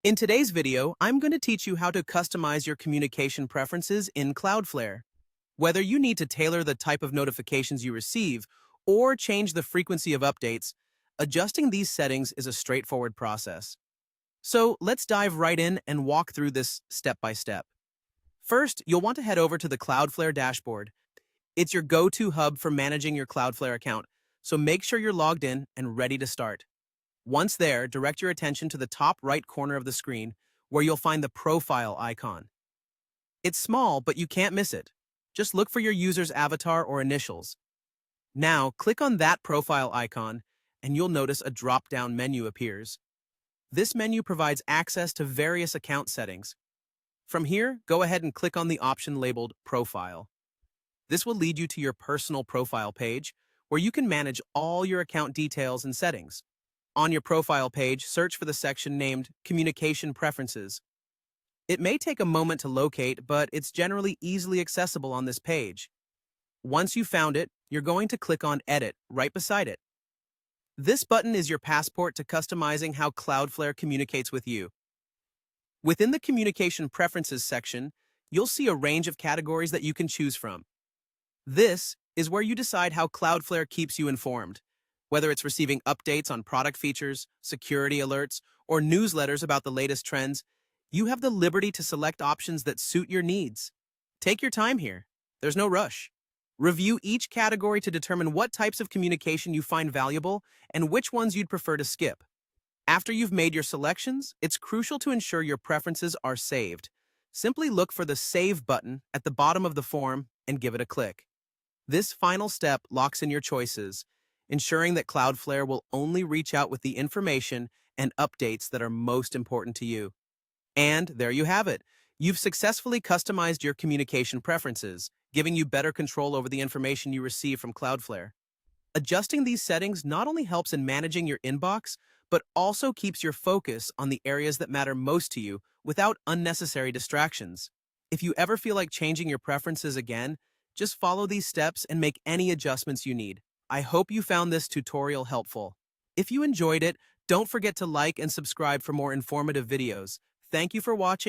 In today's video, I'm going to teach you how to customize your communication preferences in Cloudflare. Whether you need to tailor the type of notifications you receive or change the frequency of updates, adjusting these settings is a straightforward process. So let's dive right in and walk through this step by step. First, you'll want to head over to the Cloudflare dashboard. It's your go-to hub for managing your Cloudflare account, so make sure you're logged in and ready to start. Once there, direct your attention to the top right corner of the screen, where you'll find the profile icon. It's small, but you can't miss it. Just look for your user's avatar or initials. Now, click on that profile icon, and you'll notice a drop-down menu appears. This menu provides access to various account settings. From here, go ahead and click on the option labeled Profile. This will lead you to your personal profile page, where you can manage all your account details and settings. On your profile page, search for the section named Communication Preferences. It may take a moment to locate, but it's generally easily accessible on this page. Once you've found it, you're going to click on Edit right beside it. This button is your passport to customizing how Cloudflare communicates with you. Within the Communication Preferences section, you'll see a range of categories that you can choose from. This is where you decide how Cloudflare keeps you informed. Whether it's receiving updates on product features, security alerts, or newsletters about the latest trends, you have the liberty to select options that suit your needs. Take your time here. There's no rush. Review each category to determine what types of communication you find valuable and which ones you'd prefer to skip. After you've made your selections, it's crucial to ensure your preferences are saved. Simply look for the Save button at the bottom of the form and give it a click. This final step locks in your choices, ensuring that Cloudflare will only reach out with the information and updates that are most important to you. And there you have it. You've successfully customized your communication preferences, giving you better control over the information you receive from Cloudflare. Adjusting these settings not only helps in managing your inbox, but also keeps your focus on the areas that matter most to you without unnecessary distractions. If you ever feel like changing your preferences again, just follow these steps and make any adjustments you need. I hope you found this tutorial helpful. If you enjoyed it, don't forget to like and subscribe for more informative videos. Thank you for watching.